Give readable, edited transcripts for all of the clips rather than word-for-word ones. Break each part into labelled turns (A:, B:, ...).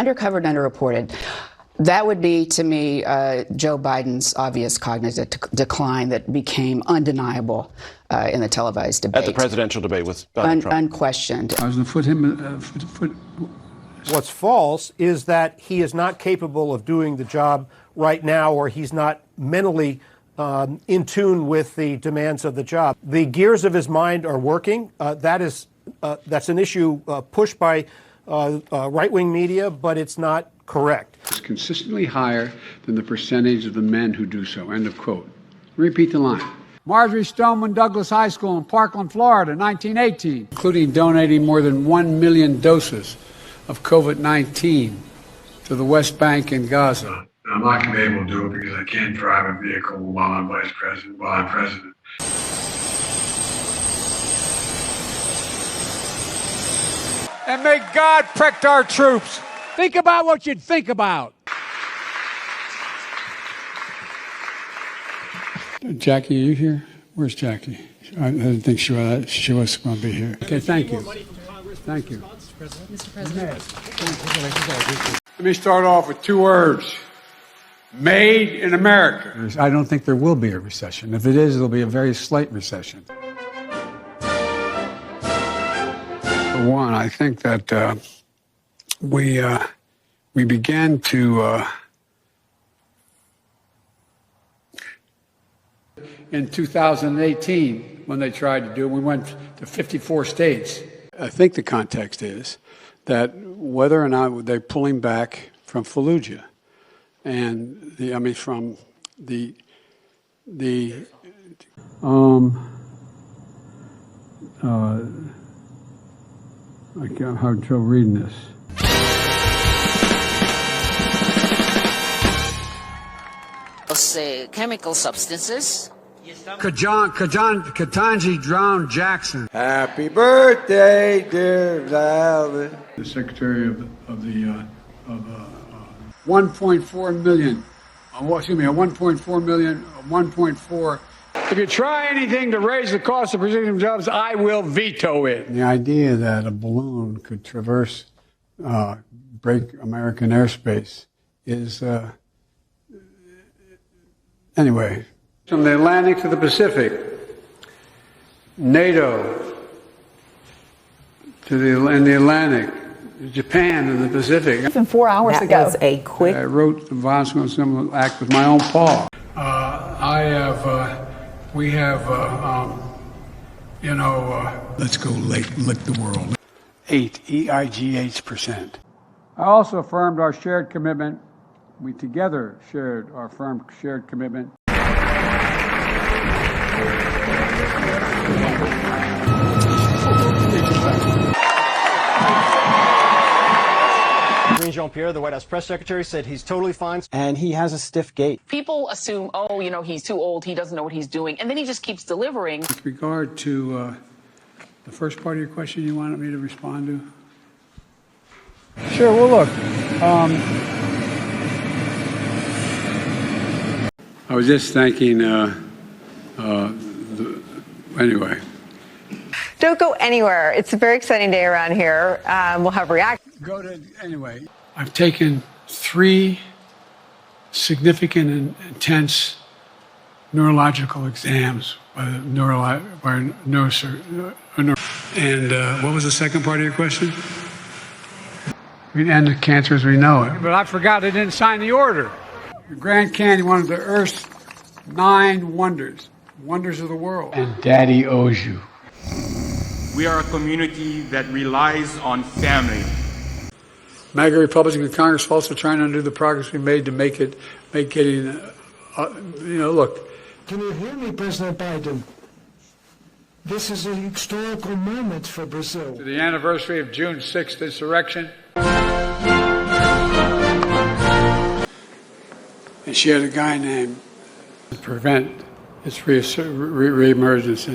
A: undercovered, underreported. That would be, to me, Joe Biden's obvious cognitive decline that became undeniable in the televised debate.
B: At the presidential debate with Donald Trump.
A: Unquestioned.
C: I was going to put him...
D: What's false is that he is not capable of doing the job right now, or he's not mentally in tune with the demands of the job. The gears of his mind are working. That's an issue pushed by right-wing media, but it's not correct.
C: It's consistently higher than the percentage of the men who do so. End of quote. Repeat the line. Marjorie Stoneman Douglas High School in Parkland, Florida, 1918, including donating more than 1 million doses of COVID-19 to the West Bank and Gaza.
E: I'm not going to be able to do it because I can't drive a vehicle while I'm vice president, while I'm president.
C: And may God protect our troops. Think about what you'd think about. Jackie, are you here? Where's Jackie? I didn't think she was going to be here. Okay, thank you. Thank you.
F: Mr. President.
C: Let me start off with 2 words. Made in America. I don't think there will be a recession. If it is, it'll be a very slight recession. For one, I think that we began to in 2018 when they tried to do it. We went to 54 states. I think the context is that whether or not they're pulling back from Fallujah, and from the I can't have trouble reading this.
F: Chemical substances.
C: Ketanji drowned Jackson.
G: Happy birthday, dear Alvin.
C: The Secretary of 1.4 million. Excuse me, a 1.4 million, 1.4. If you try anything to raise the cost of precision jobs, I will veto it. The idea that a balloon could break American airspace is, anyway. From the Atlantic to the Pacific, NATO in the Atlantic, Japan in the Pacific.
H: Even 4 hours ago.
I: That was a quick.
C: I wrote the Violence Against Women Act with my own paw. Let's go lick the world. 8, EIGH%. I also affirmed our shared commitment. We together shared our firm shared commitment.
J: Jean-Pierre, the White House press secretary, said he's totally fine, and he has a stiff gait.
K: People assume, he's too old, he doesn't know what he's doing, and then he just keeps delivering.
C: With regard to the first part of your question you wanted me to respond to? Sure, well, look. I was just thanking, anyway.
L: Don't go anywhere. It's a very exciting day around here. We'll have
C: Anyway. I've taken 3 significant and intense neurological exams by a neurosurgeon. And what was the second part of your question? We end the cancer as we know it. But I forgot I didn't sign the order. The Grand Canyon, one of the Earth's 9 wonders of the world. And Daddy owes you.
M: We are a community that relies on family.
C: MAGA Republicans in Congress also trying to undo the progress we made to make getting, look.
N: Can you hear me, President Biden? This is an historical moment for Brazil.
C: To the anniversary of June 6th insurrection. And she had a guy named to prevent its reemergence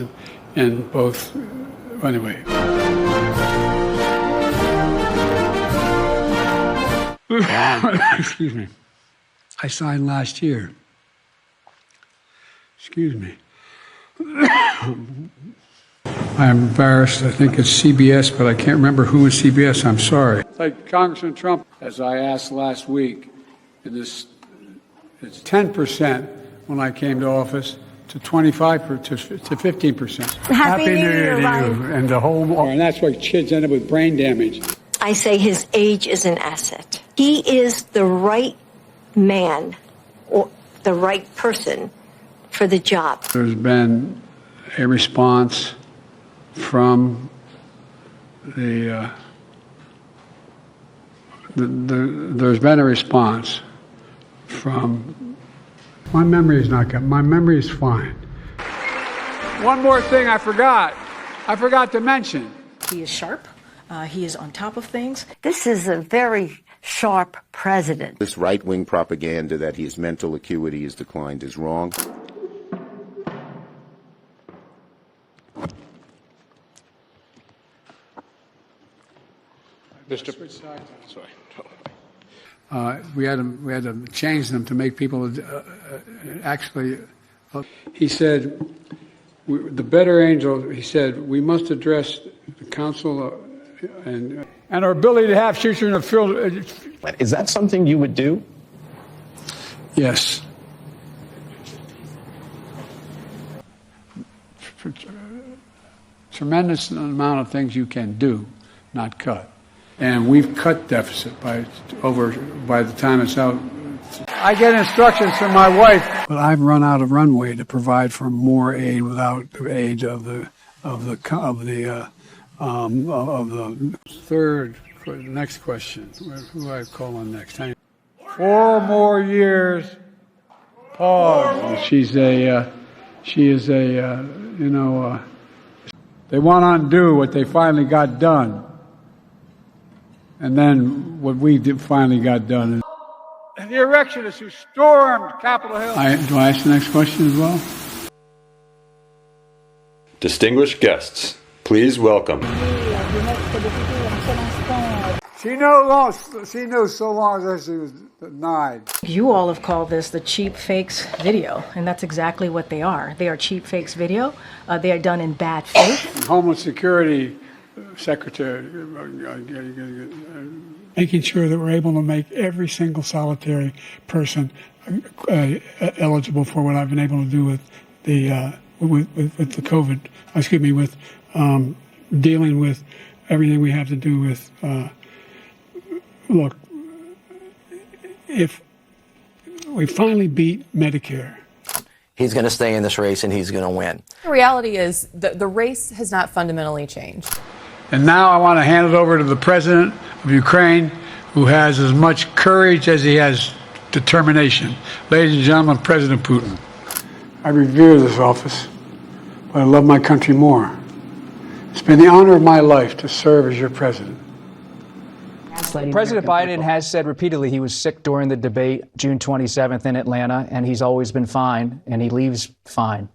C: in both, anyway. Excuse me. I signed last year. Excuse me. I'm embarrassed. I think it's CBS, but I can't remember who is CBS. I'm sorry. It's like Congressman Trump, as I asked last week, it's 10% when I came to office to 25% to 15%.
H: Happy New Year to you
C: and the whole. And that's why kids end up with brain damage.
H: I say his age is an asset. He is the right man or the right person for the job.
C: There's been a response from there's been a response from, my memory is not good. My memory is fine. One more thing I forgot to mention.
F: He is sharp. He is on top of things.
H: This is a very sharp president.
I: This right-wing propaganda that his mental acuity has declined is wrong.
C: We had to change them to make people actually. He said, the better angel. He said, we must address the council and our ability to have future in the field.
J: Is that something you would do?
C: Yes. Tremendous amount of things you can do, not cut. And we've cut deficit by the time it's out. I get instructions from my wife, but I've run out of runway to provide for more aid without the aid of the third. Next question. Who do I call on next? 4 more years. Pause. She is a, they want to undo what they finally got done. And then what we finally got done. And the erectionists who stormed Capitol Hill. Do I ask the next question as well?
O: Distinguished guests, please welcome.
C: She knew so long as she was denied.
F: You all have called this the cheap fakes video, and that's exactly what they are. They are cheap fakes video. They are done in bad faith.
C: Homeland Security Secretary, making sure that we're able to make every single solitary person eligible for what I've been able to do with the COVID. With dealing with everything we have to do with. Look, if we finally beat Medicare.
P: He's going to stay in this race and he's going to win.
Q: The reality is the race has not fundamentally changed.
C: And now I want to hand it over to the president of Ukraine, who has as much courage as he has determination. Ladies and gentlemen, President Putin. I revere this office, but I love my country more. It's been the honor of my life to serve as your president.
R: President Biden has said repeatedly he was sick during the debate June 27th in Atlanta, and he's always been fine, and he leaves fine.